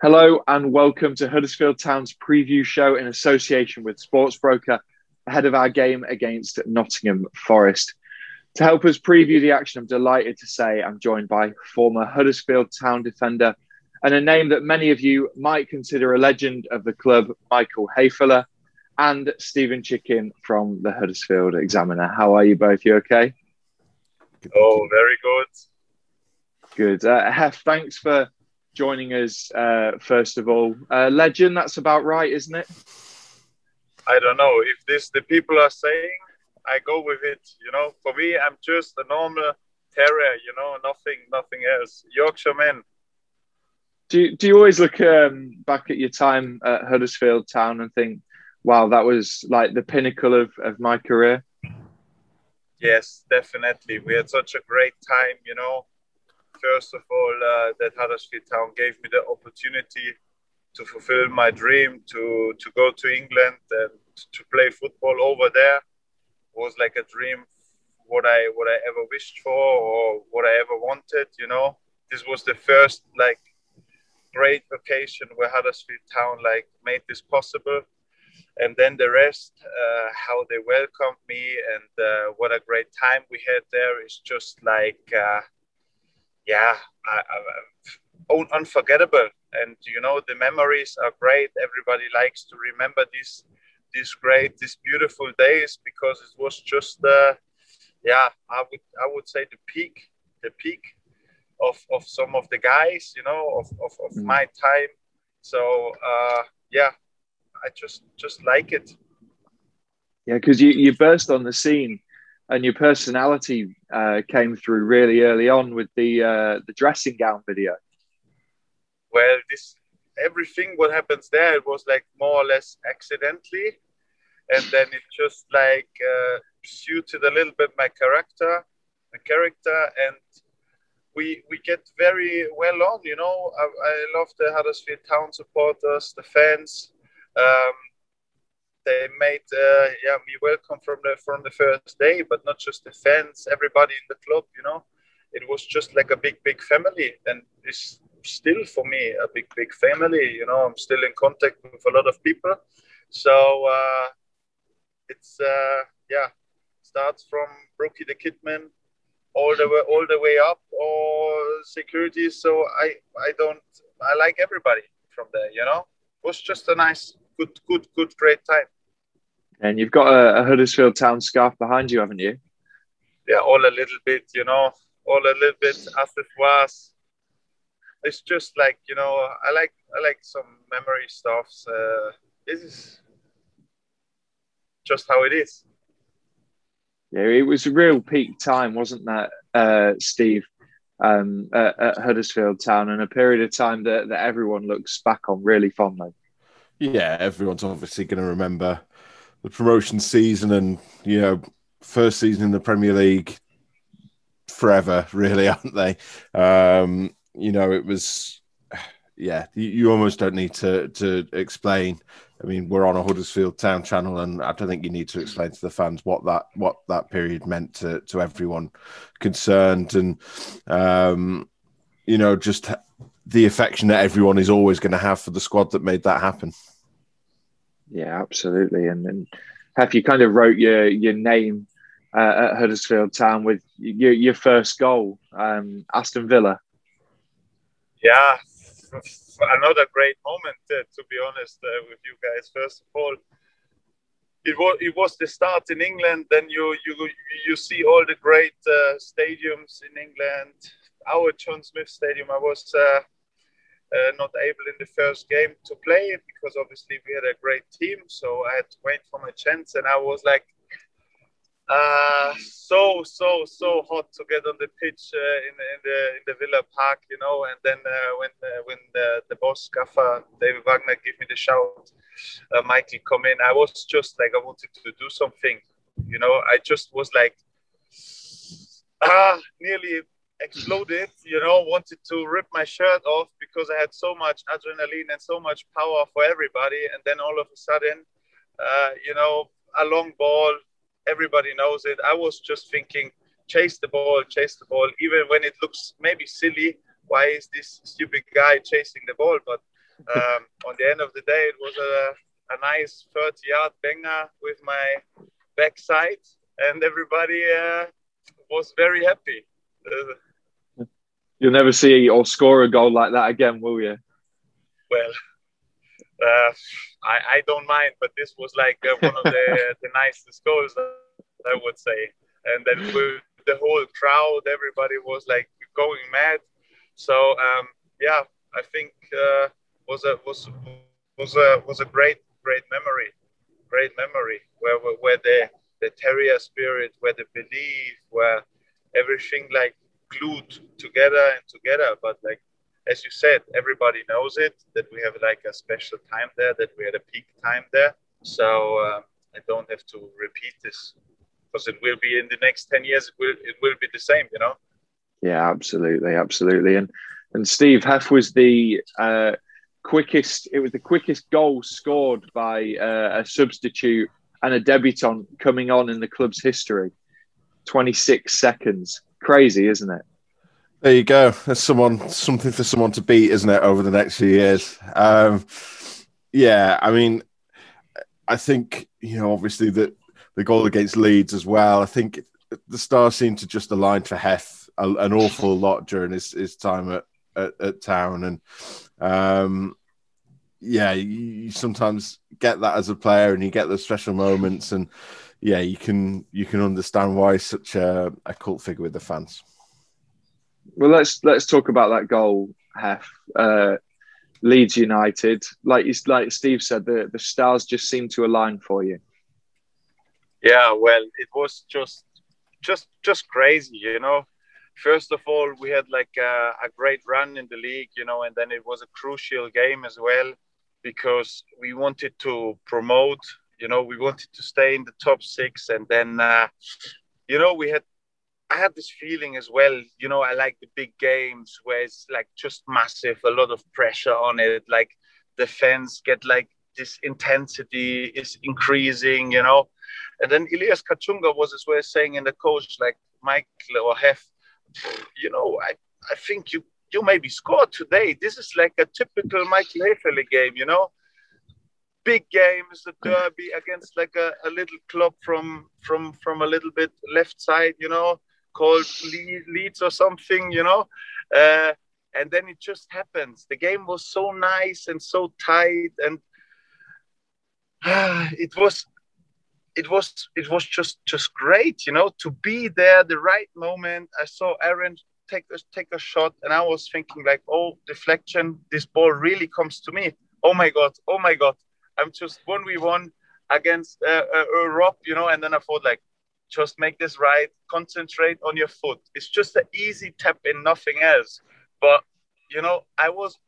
Hello and welcome to Huddersfield Town's preview show in association with Sportsbroker ahead of our game against Nottingham Forest. To help us preview the action, I'm delighted to say I'm joined by former Huddersfield Town defender and a name that many of you might consider a legend of the club, Michael Hefele, and Stephen Chicken from the Huddersfield Examiner. How are you both? You okay? Oh, very good. Good. Hef, thanks for joining us, first of all. Legend, that's about right, isn't it? I don't know if this the people are saying, I go with it. For me, I'm just a normal terrier. Nothing else. Yorkshire man. Do you always look back at your time at Huddersfield Town and think, wow, that was like the pinnacle of my career? Yes, definitely. We had such a great time. First of all, that Huddersfield Town gave me the opportunity to fulfill my dream to go to England and to play football over there. It was like a dream, what I ever wished for or what I ever wanted. This was the first great occasion where Huddersfield Town made this possible. And then the rest, how they welcomed me and what a great time we had there is just unforgettable. And the memories are great. Everybody likes to remember these beautiful days because it was just I would say the peak of some of the guys, of my time. So I just like it. Yeah, because you burst on the scene and your personality came through really early on with the dressing gown video. Well, everything what happens there, it was more or less accidentally, and then it just suited a little bit my character, and we get very well on. I love the Huddersfield Town supporters, the fans. They made me welcome from the first day, but not just the fans, everybody in the club. It was just like a big family, and it's still for me a big family. I'm still in contact with a lot of people, so it's starts from Brookie the Kidman all the way up or security. So I like everybody from there. It was just a nice, good, great time. And you've got a Huddersfield Town scarf behind you, haven't you? Yeah, all a little bit, all a little bit as it was. It's just I like some memory stuff. This is just how it is. Yeah, it was a real peak time, wasn't that, Steve, at Huddersfield Town, and a period of time that everyone looks back on really fondly. Yeah, everyone's obviously going to remember the promotion season and, first season in the Premier League forever, really, aren't they? It was, you almost don't need to explain. I mean, we're on a Huddersfield Town channel, and I don't think you need to explain to the fans what that period meant to everyone concerned, and just the affection that everyone is always going to have for the squad that made that happen. Yeah, absolutely. And Hef, you kind of wrote your name at Huddersfield Town with your first goal, Aston Villa. Yeah, another great moment, to be honest, with you guys. First of all, it was the start in England. Then you see all the great stadiums in England. Our John Smith Stadium, I was not able in the first game to play because obviously we had a great team. So I had to wait for my chance, and I was so hot to get on the pitch in the Villa Park, and then when the boss Gaffer David Wagner gave me the shout, Michael come in, I was just I wanted to do something, I just was nearly exploded, wanted to rip my shirt off because I had so much adrenaline and so much power for everybody, and then all of a sudden, a long ball. Everybody knows it. I was just thinking, chase the ball, even when it looks maybe silly. Why is this stupid guy chasing the ball? But On the end of the day, it was a nice 30-yard banger with my backside, and everybody was very happy. You'll never see or score a goal like that again, will you? Well, I don't mind, but this was like one of the nicest goals, I would say. And then with the whole crowd, everybody was like going mad. So yeah, I think was a great memory where the terrier spirit, where the belief, where everything like glued together. But like, as you said, everybody knows it, that we have like a special time there, that we had a peak time there. So I don't have to repeat this, because it will be in the next 10 years, it will be the same, you know? Yeah, absolutely. And Steve, Hef was the quickest goal scored by a substitute and a debutant coming on in the club's history. 26 seconds. Crazy, isn't it? There you go. There's something for someone to beat, isn't it, over the next few years? Yeah, I mean, I think, obviously that the goal against Leeds as well, I think the stars seemed to just align for Hef an awful lot during his time at Town. And yeah, you sometimes get that as a player, and you get those special moments, and yeah, you can understand why he's such a cult figure with the fans. Well, let's talk about that goal, Hef. Leeds United, like Steve said, the stars just seem to align for you. Yeah, well, it was just crazy, First of all, we had like a great run in the league, and then it was a crucial game as well, because we wanted to promote, we wanted to stay in the top 6, and then I had this feeling as well, I like the big games where it's like just massive, a lot of pressure on it, like the fans get like this intensity is increasing, And then Elias Kachunga was as well saying in the coach, like, Michael or Hef, I think you maybe scored today. This is like a typical Michael Hefele game, Big game is a derby against like a little club from a little bit left side, called Leeds or something, and then it just happens. The game was so nice and so tight, and it was just great, to be there the right moment. I saw Aaron take a shot, and I was thinking like, oh, deflection, this ball really comes to me. Oh my god, I'm just 1v1 against Rob, and then I thought like, just make this right, concentrate on your foot. It's just an easy tap in, nothing else. But I was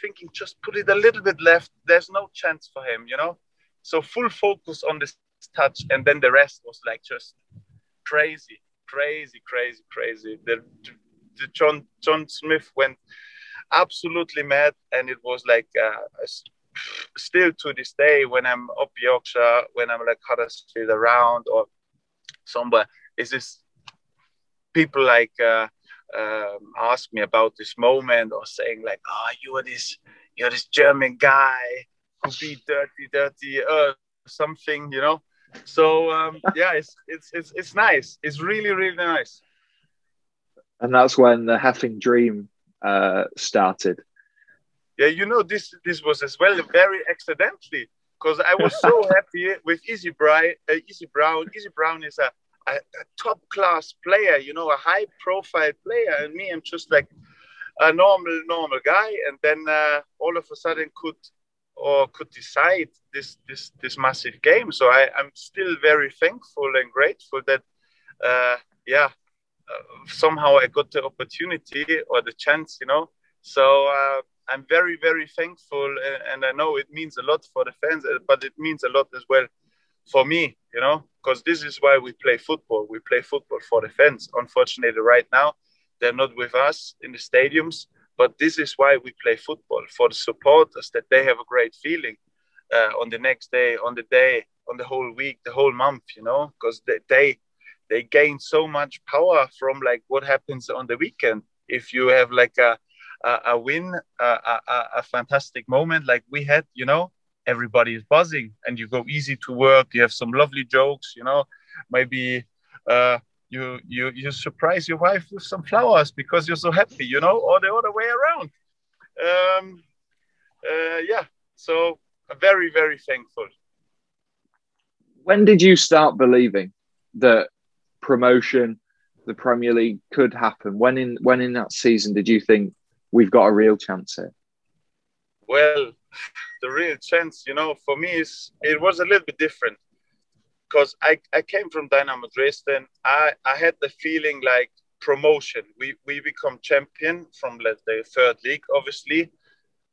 thinking, just put it a little bit left, there's no chance for him, So full focus on this touch, and then the rest was like just crazy. The John Smith went absolutely mad, and it was like still to this day, when I'm up Yorkshire, when I'm like Huddersfield around or somewhere, is this people like ask me about this moment, or saying like, oh, you're this German guy who beat dirty something, So yeah, it's nice. It's really, really nice. And that's when the Heffing dream started. Yeah, this was as well very accidentally, because I was so happy with Easy Brown. Easy Brown is a top class player, a high profile player, and me, I'm just like a normal guy, and then all of a sudden could decide this massive game. So I'm still very thankful and grateful that somehow I got the opportunity or the chance, So I'm very, very thankful, and I know it means a lot for the fans, but it means a lot as well for me, because this is why we play football. We play football for the fans. Unfortunately, right now, they're not with us in the stadiums, but this is why we play football, for the supporters, that they have a great feeling on the next day, on the whole week, the whole month, because they gain so much power from like what happens on the weekend. If you have like a a win, a fantastic moment like we had, you know, everybody is buzzing and you go easy to work. You have some lovely jokes, you know, maybe you surprise your wife with some flowers because you're so happy, you know, or the other way around. Yeah, so very, very thankful. When did you start believing that promotion, the Premier League could happen? When in that season did you think we've got a real chance here? Well, the real chance, you know, for me it was a little bit different because I came from Dynamo Dresden. I had the feeling like promotion. We become champion from, let's say, third league, obviously.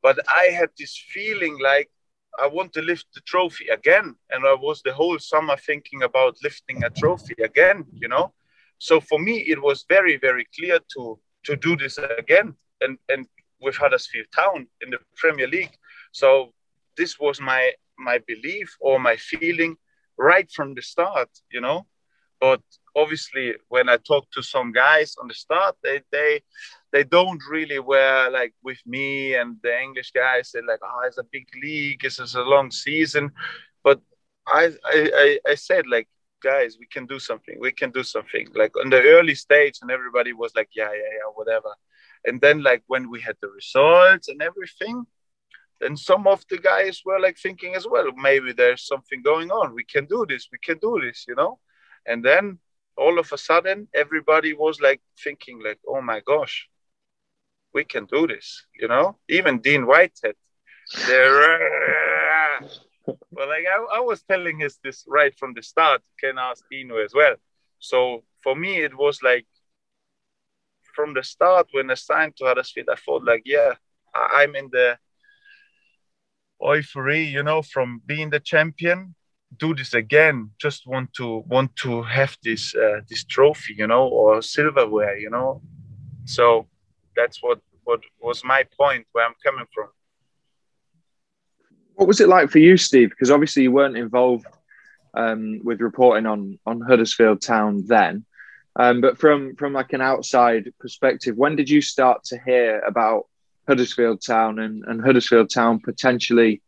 But I had this feeling like I want to lift the trophy again. And I was the whole summer thinking about lifting a trophy again, you know. So for me, it was very, very clear to do this again. And with Huddersfield Town in the Premier League. So this was my belief or my feeling right from the start, you know. But obviously, when I talk to some guys on the start, they don't really were like with me and the English guys. They're like, oh, it's a big league, this is a long season. But I said, like, guys, we can do something. We can do something. Like on the early stage, and everybody was like, yeah, whatever. And then, like, when we had the results and everything, then some of the guys were like thinking as well, maybe there's something going on. We can do this, you know? And then all of a sudden, everybody was like thinking like, oh my gosh, we can do this, you know? Even Dean Whitehead, well, like I was telling us this right from the start. You can ask Dino as well. So for me, it was like, from the start, when I signed to Huddersfield, I thought like, yeah, I'm in the euphoria, you know, from being the champion. Do this again. Just want to have this trophy, you know, or silverware, you know. So that's what was my point where I'm coming from. What was it like for you, Steve? Because obviously you weren't involved with reporting on Huddersfield Town then. But from like an outside perspective, when did you start to hear about Huddersfield Town and Huddersfield Town potentially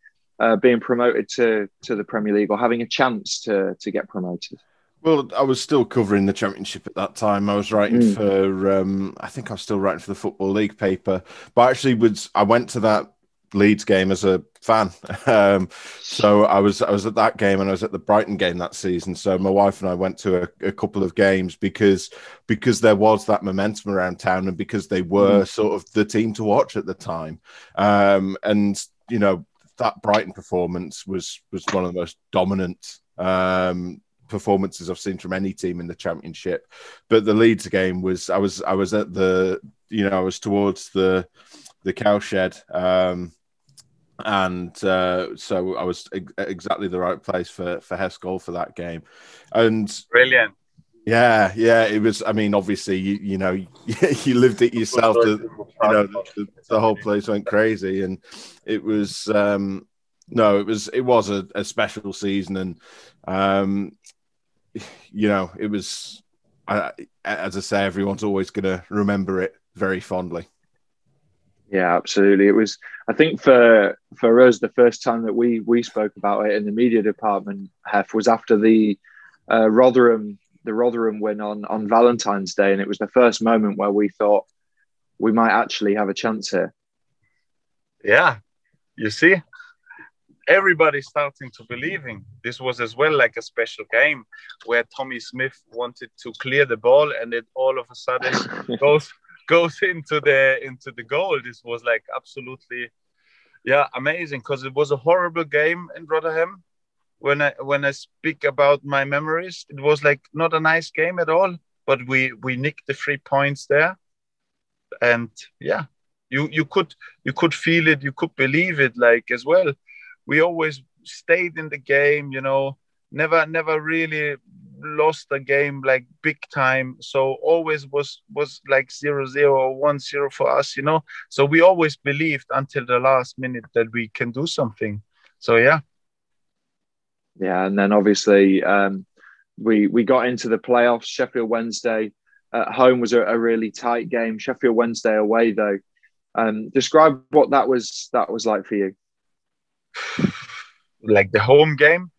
being promoted to the Premier League or having a chance to get promoted? Well, I was still covering the Championship at that time. I was writing for, I think I was still writing for the Football League paper. But actually, I went to that Leeds game as a fan. So I was at that game and I was at the Brighton game that season. So my wife and I went to a couple of games because there was that momentum around town and because they were sort of the team to watch at the time. And, you know, that Brighton performance was one of the most dominant performances I've seen from any team in the Championship. But the Leeds game was, I was at the, you know, I was towards the cowshed. And so I was exactly the right place for Hefele for that game. And brilliant. Yeah, it was. I mean, obviously, you know, you lived it yourself. The whole place went crazy, and it was it was a special season, and you know, it was. As I say, everyone's always going to remember it very fondly. Yeah, absolutely. It was. I think for us, the first time that we spoke about it in the media department, Hef, was after the Rotherham win on Valentine's Day, and it was the first moment where we thought we might actually have a chance here. Yeah, you see, everybody's starting to believe in. This was as well like a special game where Tommy Smith wanted to clear the ball, and it all of a sudden goes into the goal. This was like absolutely, amazing, because it was a horrible game in Rotherham. When I speak about my memories, it was like not a nice game at all, but we nicked the 3 points there. And yeah, you could feel it, you could believe it, like, as well. We always stayed in the game, you know, never really lost a game like big time. So always was like 0-0 or 1-0 for us, you know. So we always believed until the last minute that we can do something. So yeah. Yeah, and then obviously we got into the playoffs. Sheffield Wednesday at home was a really tight game. Sheffield Wednesday away, though, Describe what that was like for you. Like the home game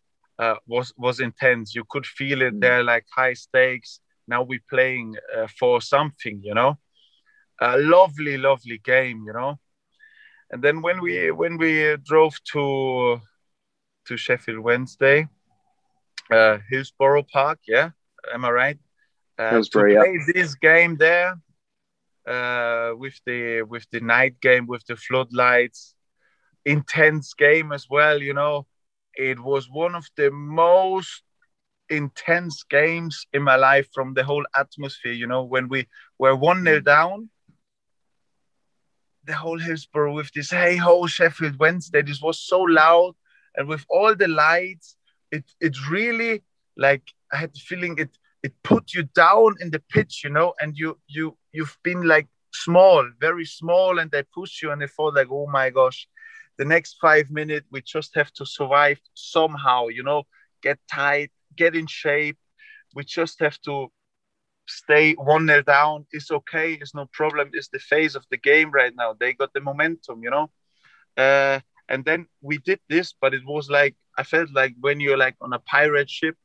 was intense. You could feel it there, like high stakes. Now we're playing for something, you know. A lovely, lovely game, you know. And then when we drove to Sheffield Wednesday, Hillsborough Park, yeah, am I right? To play this game there with the night game, with the floodlights, intense game as well, you know. It was one of the most intense games in my life, from the whole atmosphere, you know. When we were 1-0 down, the whole Hillsborough with this hey ho Sheffield Wednesday, this was so loud, and with all the lights, it really, like, I had the feeling it put you down in the pitch, you know, and you've been like small, very small, and they push you, and it felt like, oh my gosh, the next 5 minutes we just have to survive somehow, you know, get tight, get in shape. We just have to stay 1-0 down. It's okay, it's no problem. It's the phase of the game right now. They got the momentum, you know. And then we did this, but it was like, I felt like when you're like on a pirate ship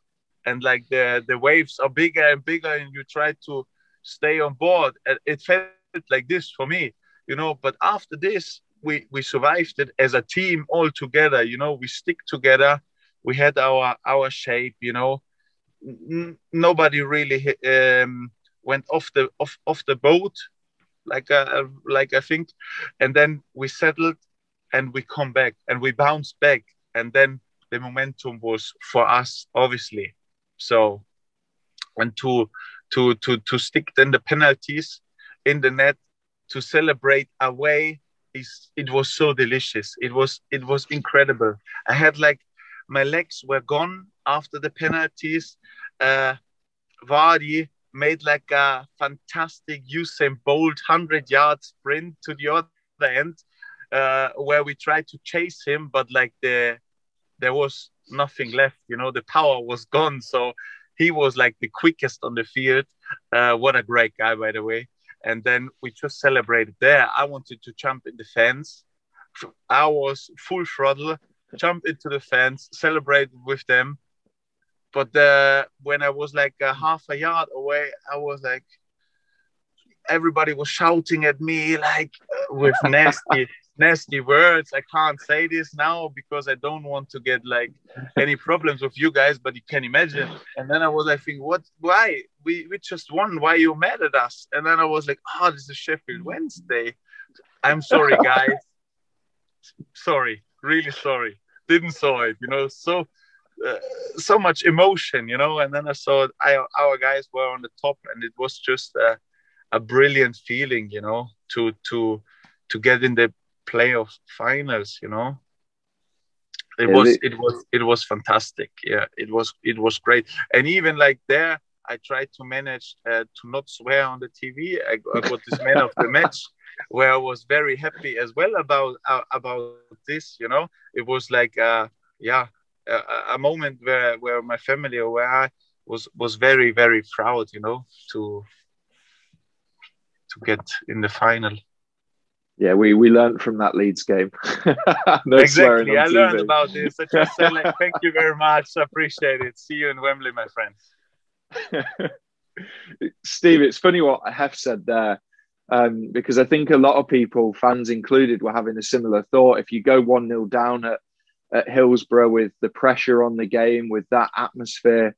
and like the waves are bigger and bigger and you try to stay on board. It felt like this for me, you know. But after this, we survived it as a team all together, you know. We stick together. We had our shape, you know. Nobody really went off the boat, like I think. And then we settled and we come back and we bounced back, and then the momentum was for us, obviously. So, and to stick then the penalties in the net, to celebrate away, it was so delicious. It was incredible. I had like, my legs were gone after the penalties. Vardy made like a fantastic Usain Bolt 100-yard sprint to the other end, where we tried to chase him, but like there was nothing left, you know, the power was gone. So he was like the quickest on the field. What a great guy, by the way. And then we just celebrated there. I wanted to jump in the fence. I was full throttle, jump into the fence, celebrate with them. But when I was like half a yard away, I was like, everybody was shouting at me like with nasty words. I can't say this now because I don't want to get like any problems with you guys, but you can imagine. And then I was like, thinking, what? Why? We just won. Why are you mad at us? And then I was like, oh, this is Sheffield Wednesday. I'm sorry, guys. Sorry, really sorry. Didn't saw it, you know. So much emotion, you know. And then I saw our guys were on the top, and it was just a brilliant feeling, you know, to get in the playoff finals, you know. It was fantastic. Yeah, it was great. And even like there, I tried to manage to not swear on the TV. I got this man of the match, where I was very happy as well about this, you know. It was like a moment where my family, or where I was very, very proud, you know, to get in the final. Yeah, we learned from that Leeds game. No, exactly, I learned about this. I just said, like, thank you very much. I appreciate it. See you in Wembley, my friends. Steve, it's funny what Hef said there, because I think a lot of people, fans included, were having a similar thought. If you go 1-0 down at Hillsborough with the pressure on the game, with that atmosphere,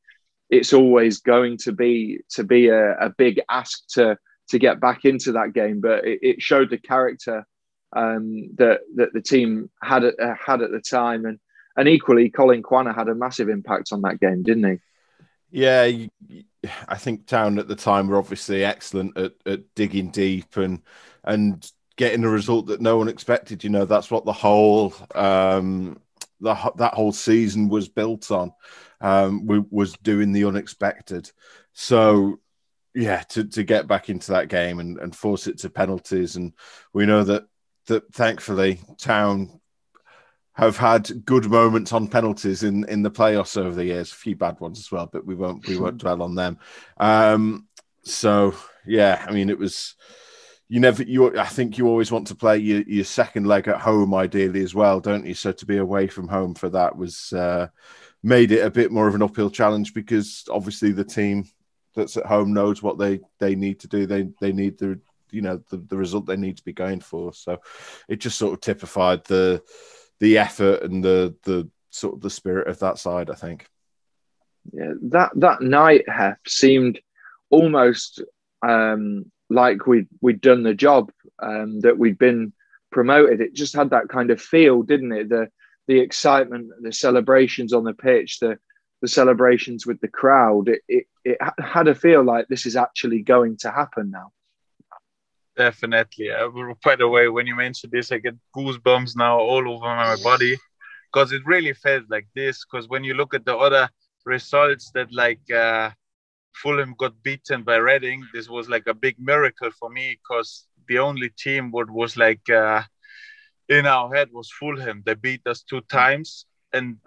it's always going to be a big ask to get back into that game. But it showed the character that the team had at the time, and equally, Colin Quanah had a massive impact on that game, didn't he? Yeah, I think Town at the time were obviously excellent at digging deep and getting a result that no one expected. You know, that's what the whole that whole season was built on. Was doing the unexpected. So yeah, to get back into that game and force it to penalties, and we know that thankfully Town have had good moments on penalties in the playoffs over the years, a few bad ones as well, but we won't dwell on them. So yeah, I mean, it was I think you always want to play your second leg at home, ideally as well, don't you? So to be away from home for that was made it a bit more of an uphill challenge, because obviously the team that's at home knows what they need to do. They need the result they need to be going for. So it just sort of typified the effort and the sort of the spirit of that side, I think. Yeah, that night, Hef, seemed almost like we'd done the job, that we'd been promoted. It just had that kind of feel, didn't it? The excitement, the celebrations on the pitch, the celebrations with the crowd. It had a feel like this is actually going to happen now. Definitely. By the way, when you mentioned this, I get goosebumps now all over my body, because it really felt like this. Because when you look at the other results that Fulham got beaten by Reading, this was like a big miracle for me, because the only team what was in our head was Fulham. They beat us 2 times, and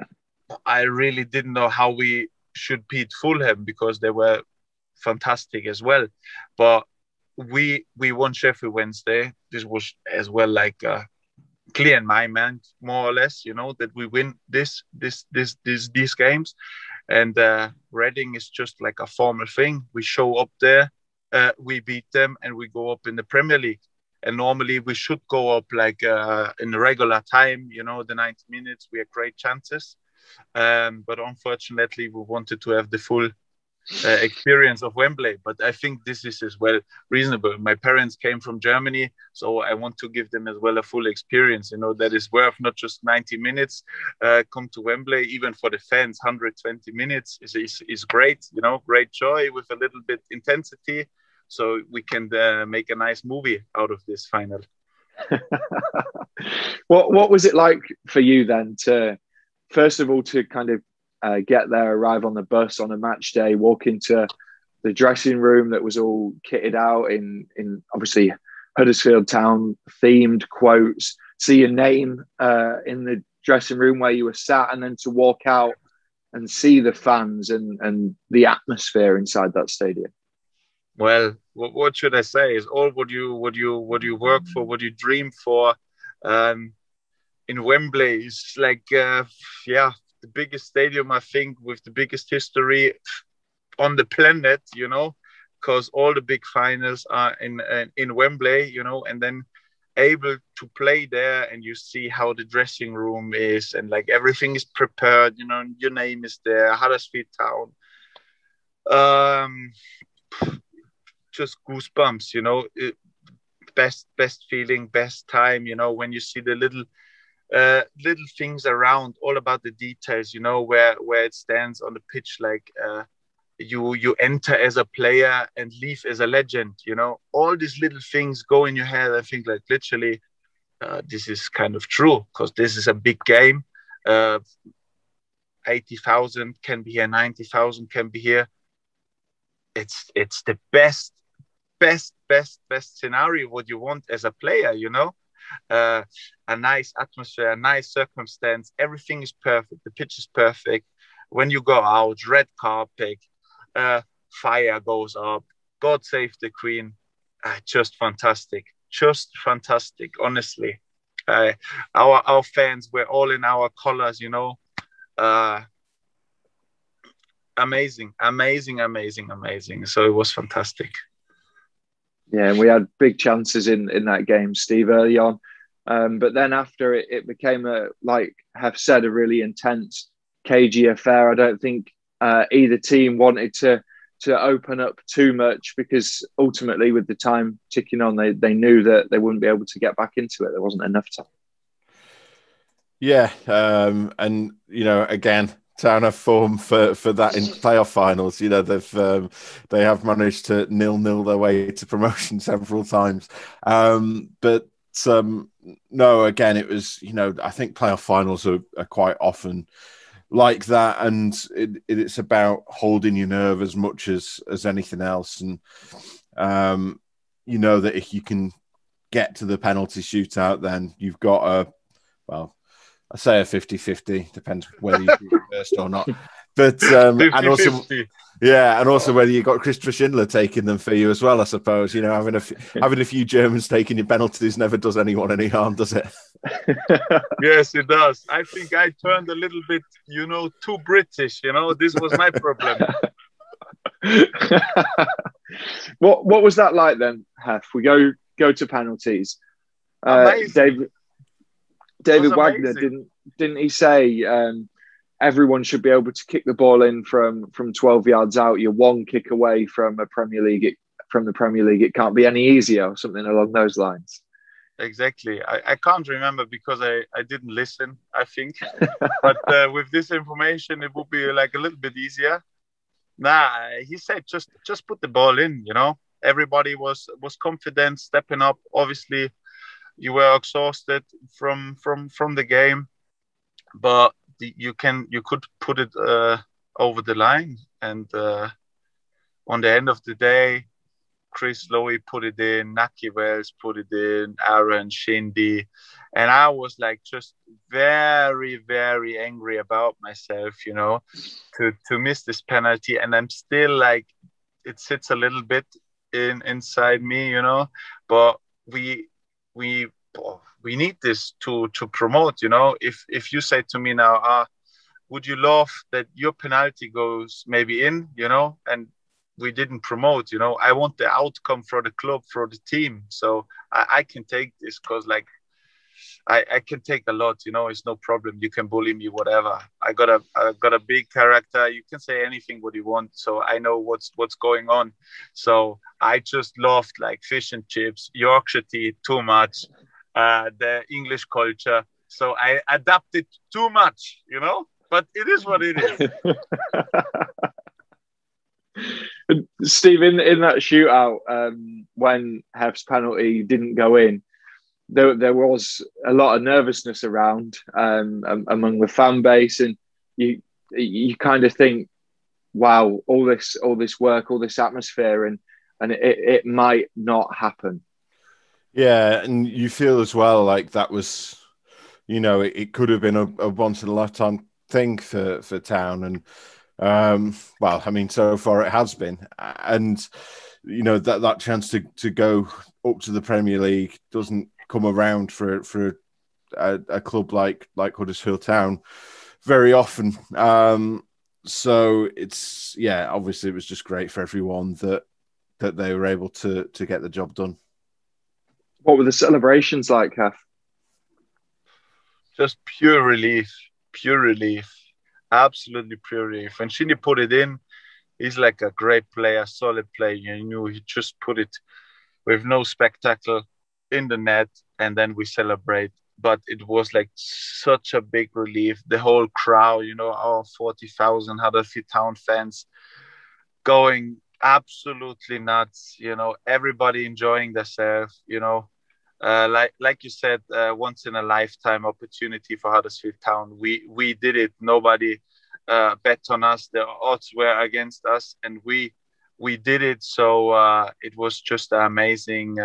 I really didn't know how we should beat Fulham, because they were fantastic as well. But we won Sheffield Wednesday. This was as well clear in my mind, more or less, that we win these games. And Reading is just like a formal thing. We show up there, we beat them, and we go up in the Premier League. And normally we should go up in the regular time, the 90 minutes. We have great chances. But unfortunately, we wanted to have the full experience of Wembley. But I think this is as well reasonable. My parents came from Germany, so I want to give them as well a full experience, that is worth not just 90 minutes. Come to Wembley, even for the fans, 120 minutes is great, great joy with a little bit intensity. So we can make a nice movie out of this final. What was it like for you then to, first of all, to kind of get there, arrive on the bus on a match day, walk into the dressing room that was all kitted out in obviously Huddersfield Town themed quotes, see your name in the dressing room where you were sat, and then to walk out and see the fans and the atmosphere inside that stadium? Well, what should I say? Is all what you work for, what you dream for. In Wembley is the biggest stadium, I think, with the biggest history on the planet, because all the big finals are in Wembley, and then able to play there, and you see how the dressing room is, and everything is prepared, your name is there, Huddersfield Town. Just goosebumps, best feeling, best time, when you see the little things around, all about the details, where it stands on the pitch, you enter as a player and leave as a legend, all these little things go in your head. I think literally this is kind of true, because this is a big game. 80,000 can be here, 90,000 can be here. It's the best scenario what you want as a player, a nice atmosphere, a nice circumstance, everything is perfect, the pitch is perfect. When you go out, red carpet, fire goes up, God save the Queen. Just fantastic, honestly. Our fans were all in our colors, amazing. So it was fantastic. Yeah, and we had big chances in that game, Steve, early on. But then after it became, like Hef said, a really intense, cagey affair. I don't think either team wanted to open up too much, because ultimately, with the time ticking on, they knew that they wouldn't be able to get back into it. There wasn't enough time. Yeah, and again, Town have form for that in playoff finals. They have managed to 0-0 their way to promotion several times. But no, again, it was, I think playoff finals are quite often like that, and it's about holding your nerve as much as anything else. And that if you can get to the penalty shootout, then you've got I say a 50-50, depends whether you do it first or not. But and 50 also, yeah, and also whether you got Christopher Schindler taking them for you as well, I suppose. You know, having a few Germans taking your penalties never does anyone any harm, does it? Yes, it does. I think I turned a little bit, too British. This was my problem. What was that like then, Hef? We go to penalties. David Wagner didn't he say everyone should be able to kick the ball in from 12 yards out? You're one kick away from the Premier League. It can't be any easier, or something along those lines. Exactly. I can't remember because I didn't listen, I think. But with this information, it would be like a little bit easier. He said just put the ball in, Everybody was confident, stepping up. Obviously, you were exhausted from the game, but you could put it over the line. And on the end of the day, Chris Lowe put it in, Naki Wells put it in, Aaron Shindy, and I was like just very, very angry about myself, to miss this penalty. And I'm still like, it sits a little bit inside me, but we need this to promote, if you say to me now, would you love that your penalty goes maybe in, and we didn't promote, I want the outcome for the club, for the team. So I can take this because like I can take a lot, it's no problem. You can bully me, whatever. I got a big character. You can say anything what you want. So I know what's going on. So I just loved like fish and chips, Yorkshire tea too much, the English culture. So I adapted too much, but it is what it is. Steve, in that shootout, when Hef's penalty didn't go in, there was a lot of nervousness around among the fan base, and you kind of think, wow, all this work, all this atmosphere, and it might not happen. Yeah, and you feel as well like that was, it could have been a once in a lifetime thing for Town, and well, I mean, so far it has been, and that chance to go up to the Premier League doesn't come around for a club like Huddersfield Town very often. So it's, obviously it was just great for everyone that they were able to get the job done. What were the celebrations like, Hef? Just pure relief, absolutely pure relief. When Shindy put it in, he's like a great player, solid player. He just put it with no spectacle in the net, and then we celebrate. But it was like such a big relief. The whole crowd, our 40,000 Huddersfield Town fans going absolutely nuts. Everybody enjoying themselves. Like you said, once in a lifetime opportunity for Huddersfield Town. We did it. Nobody bet on us. The odds were against us, and we did it. So it was just an amazing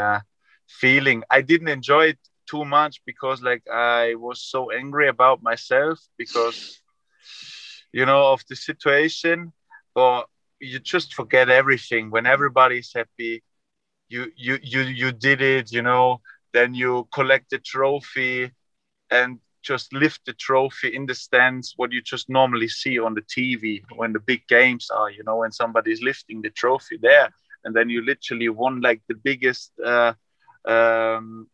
feeling. I didn't enjoy it too much because like I was so angry about myself because of the situation, but you just forget everything when everybody's happy. You did it, then you collect the trophy and just lift the trophy in the stands, what you just normally see on the TV when the big games are, when somebody's lifting the trophy there, and then you literally won like the biggest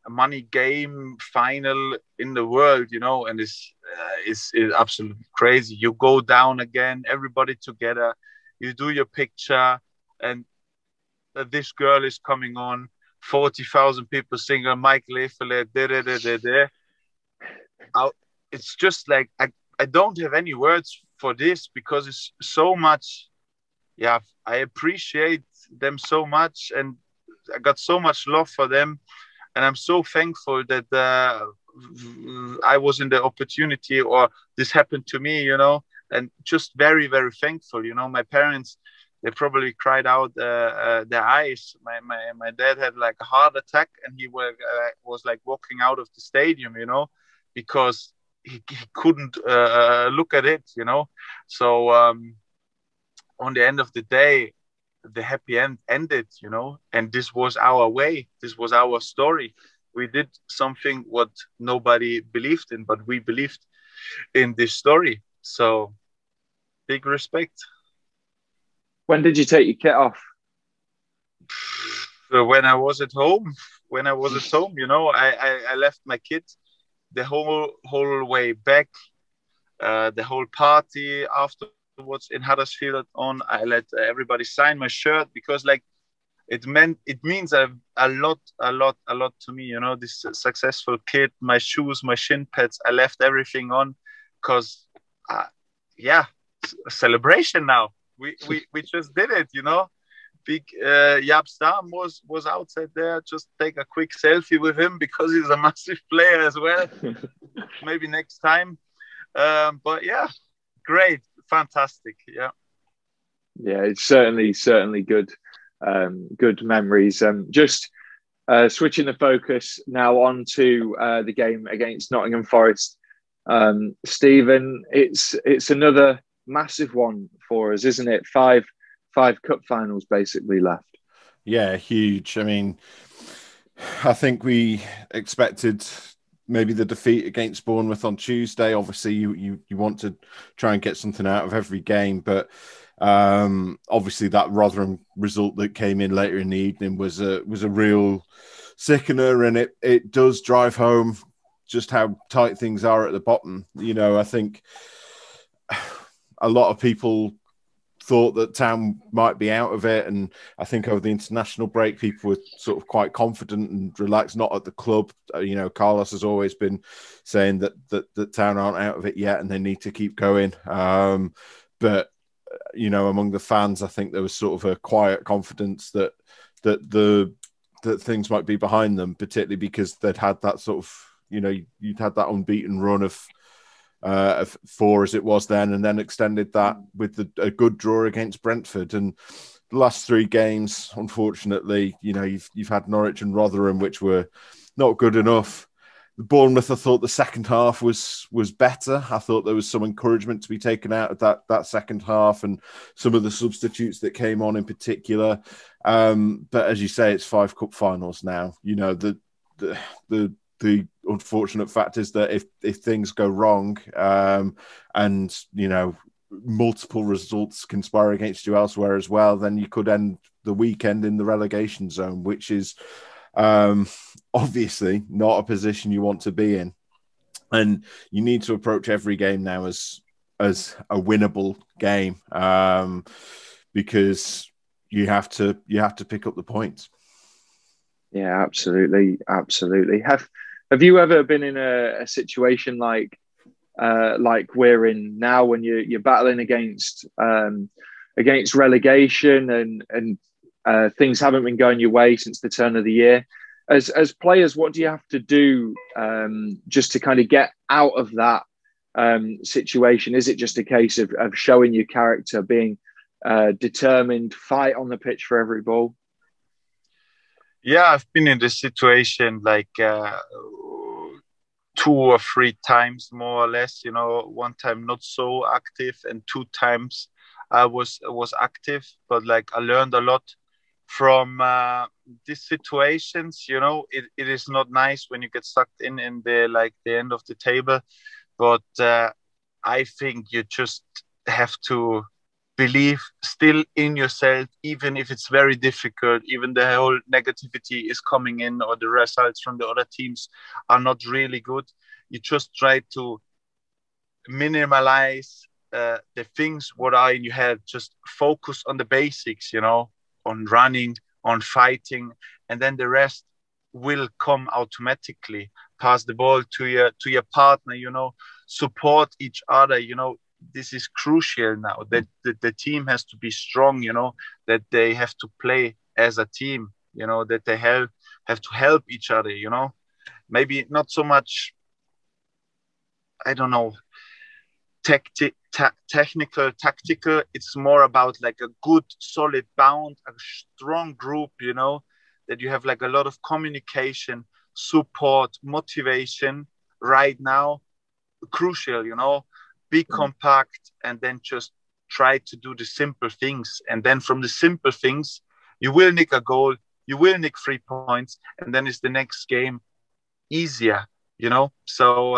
money game final in the world, and it's absolutely crazy. You go down again, everybody together, you do your picture, and this girl is coming on, 40,000 people singing Michael Hefele, it's just like I don't have any words for this because it's so much. Yeah, I appreciate them so much, and I got so much love for them, and I'm so thankful that I was in the opportunity, or this happened to me, and just very, very thankful. My parents, they probably cried out their eyes. My dad had like a heart attack, and he was like walking out of the stadium, because he couldn't look at it, you know. So on the end of the day, the happy end ended, you know, and this was our way. This was our story. We did something what nobody believed in, but we believed in this story. So big respect. When did you take your kit off? When I was at home, you know, I left my kid the whole way back, the whole party afterwards in Huddersfield on. I let everybody sign my shirt because like it means a lot to me, you know, this successful kid, my shoes, my shin pads, I left everything on because yeah, a celebration now. We just did it, you know. Big Jaap Stam was outside there. Just take a quick selfie with him because he's a massive player as well. Maybe next time. But yeah, great, fantastic. Yeah, it's certainly good. Good memories. Just switching the focus now on to the game against Nottingham Forest. Stephen, it's another massive one for us, isn't it? Five cup finals basically left. Yeah, huge. I mean, I think we expected maybe the defeat against Bournemouth on Tuesday. Obviously, you want to try and get something out of every game, but obviously that Rotherham result that came in later in the evening was a real sickener, and it does drive home just how tight things are at the bottom. You know, I think a lot of people thought that Town might be out of it, and I think over the international break people were sort of quite confident and relaxed. Not at the club, you know, Carlos has always been saying that Town aren't out of it yet and they need to keep going, but you know, among the fans I think there was sort of a quiet confidence that things might be behind them, particularly because they'd had that sort of, you know, you'd had that unbeaten run of 4 as it was then, and then extended that with a good draw against Brentford. And the last 3 games, unfortunately, you know, you've had Norwich and Rotherham, which were not good enough. The Bournemouth, I thought the second half was better. I thought there was some encouragement to be taken out of that second half, and some of the substitutes that came on in particular. But as you say, it's 5 cup finals now. You know, the unfortunate fact is that if things go wrong, and you know, multiple results conspire against you elsewhere as well, then you could end the weekend in the relegation zone, which is obviously not a position you want to be in. And you need to approach every game now as a winnable game, because you have to pick up the points. Yeah, absolutely. Have you ever been in a situation like we're in now, when you're battling against relegation and things haven't been going your way since the turn of the year? As players, what do you have to do just to kind of get out of that situation? Is it just a case of showing your character, being determined, fight on the pitch for every ball? Yeah, I've been in this situation like 2 or 3 times, more or less. You know, one time not so active, and 2 times I was active. But like I learned a lot from these situations. You know, it is not nice when you get sucked in the end of the table, but I think you just have to believe still in yourself, even if it's very difficult, even the whole negativity is coming in, or the results from the other teams are not really good. You just try to minimize the things what are in your head. Just focus on the basics, you know, on running, on fighting, and then the rest will come automatically. Pass the ball to your partner, you know, support each other, you know. This is crucial now, that the team has to be strong, you know, that they have to play as a team, you know, that they have to help each other, you know. Maybe not so much, I don't know, technical, tactical. It's more about like a good, solid bond, a strong group, you know, that you have like a lot of communication, support, motivation right now. crucial, you know. Be compact and then just try to do the simple things. And then from the simple things, you will nick a goal, you will nick 3 points, and then it's the next game easier, you know. So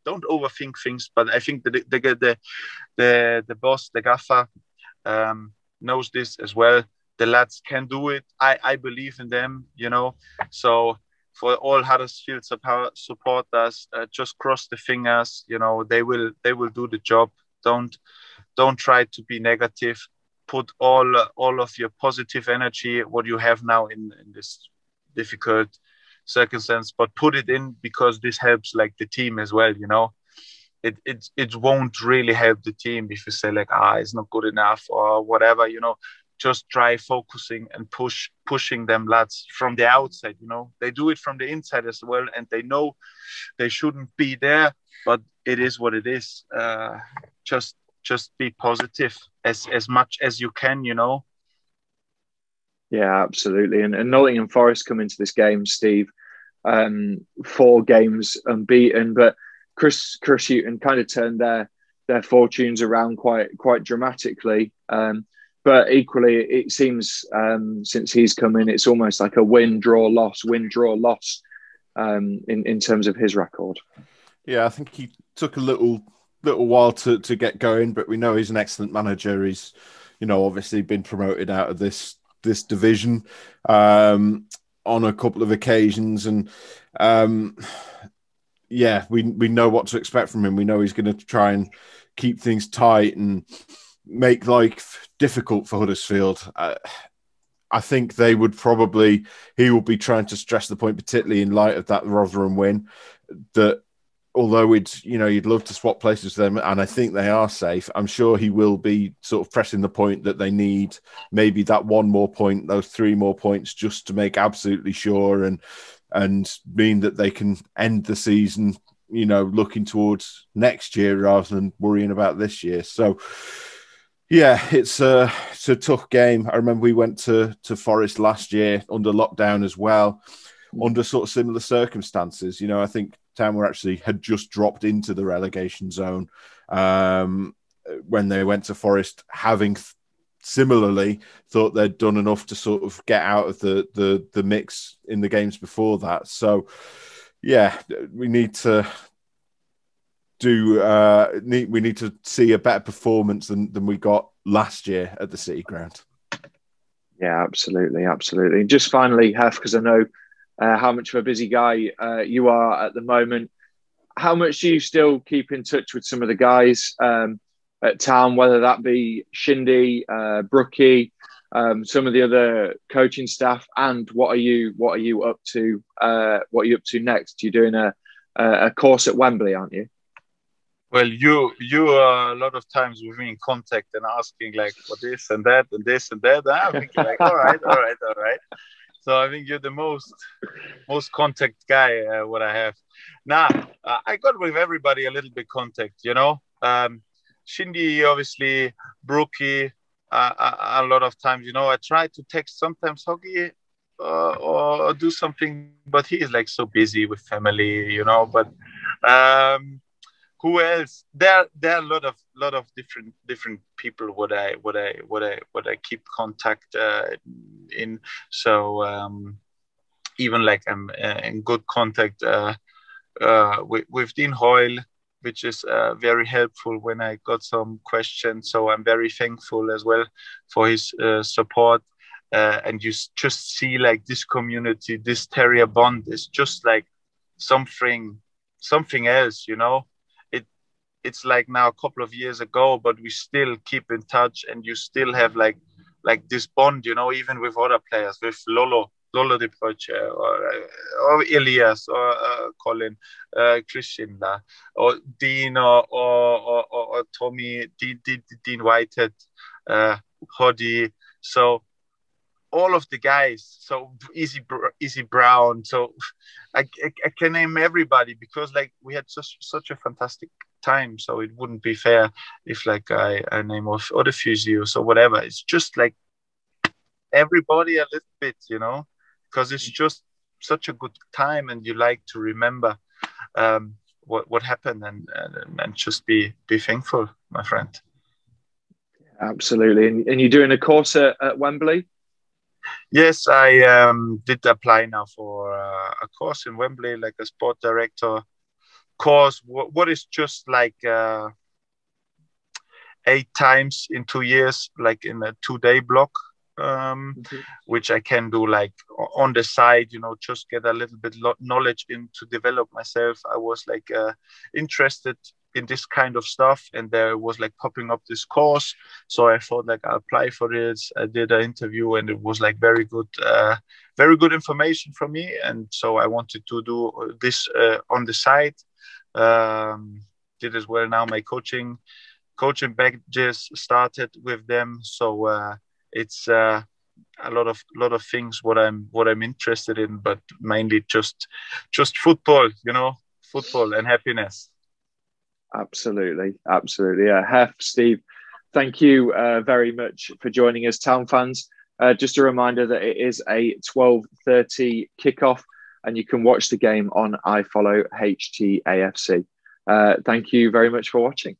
don't overthink things. But I think the boss, the gaffer, knows this as well. The lads can do it. I believe in them, you know. So for all Huddersfield supporters, just cross the fingers. You know, they will do the job. Don't try to be negative. Put all of your positive energy, what you have now in this difficult circumstance, but put it in, because this helps like the team as well. You know, it won't really help the team if you say like, it's not good enough or whatever. You know, just try focusing and pushing them lads from the outside. You know, they do it from the inside as well, and they know they shouldn't be there, but it is what it is. Just be positive as much as you can, you know. Yeah, absolutely. And Nottingham Forest come into this game, Steve, 4 games unbeaten, but Chris Hughton kind of turned their fortunes around quite dramatically. But equally, it seems since he's come in, it's almost like a win, draw, loss in terms of his record. Yeah, I think he took a little while to get going, but we know he's an excellent manager. He's, you know, obviously been promoted out of this division on a couple of occasions, and yeah, we know what to expect from him. We know he's going to try and keep things tight and make life difficult for Huddersfield. I think he will be trying to stress the point, particularly in light of that Rotherham win, that although you'd love to swap places with them, and I think they are safe, I'm sure he will be sort of pressing the point that they need maybe that 1 more point, those 3 more points, just to make absolutely sure and mean that they can end the season, you know, looking towards next year rather than worrying about this year. So yeah, it's a tough game. I remember we went to Forest last year under lockdown as well, under sort of similar circumstances. You know, I think Town had just dropped into the relegation zone when they went to Forest, having similarly thought they'd done enough to sort of get out of the mix in the games before that. So yeah, we need to see a better performance than we got last year at the City Ground. Yeah, absolutely. Just finally, Hef, because I know how much of a busy guy you are at the moment. How much do you still keep in touch with some of the guys at Town, whether that be Shindy, Brookie, some of the other coaching staff, and what are you up to? What are you up to next? You're doing a course at Wembley, aren't you? Well, you are a lot of times with me in contact and asking like for this and that and this and that. I'm thinking like, all right. So I think you're the most contact guy what I have. I got with everybody a little bit contact, you know. Shindy, obviously, Brookie, a lot of times, you know. I try to text sometimes Hoggy or do something, but he is like so busy with family, you know. But who else? There are a lot of different people what I keep contact in. So even like I'm in good contact with Dean Hoyle, which is very helpful when I got some questions. So I'm very thankful as well for his support. And you just see like this community, this Terrier bond is just like something else, you know. It's like now a couple of years ago, but we still keep in touch, and you still have like this bond, you know, even with other players, with Lolo De Poche, or Elias, or Colin, Christian, or Dean, or Tommy, Dean Whitehead, Hoddy. So all of the guys, so Easy Brown. So I can name everybody, because like we had such a fantastic time. So it wouldn't be fair if like I name off other physios or whatever. It's just like everybody a little bit, you know, because it's just such a good time and you like to remember. what happened, and just be thankful, my friend. Absolutely. And you're doing a course at Wembley? Yes, I did apply now for a course in Wembley, like a sport director course. What is just like 8 times in 2 years, like in a 2-day block, which I can do like on the side, you know, just get a little bit knowledge in to develop myself. I was like interested in this kind of stuff, and there was like popping up this course, so I thought like I'll apply for this. I did an interview, and it was like very good information for me, and so I wanted to do this on the side. Did as well now my coaching badges started with them, so it's a lot of things what I'm interested in, but mainly just football, you know, football and happiness. Absolutely. Yeah. Hef, Steve, thank you very much for joining us, Town fans. Just a reminder that it is a 12:30 kickoff, and you can watch the game on iFollow Htafc. Thank you very much for watching.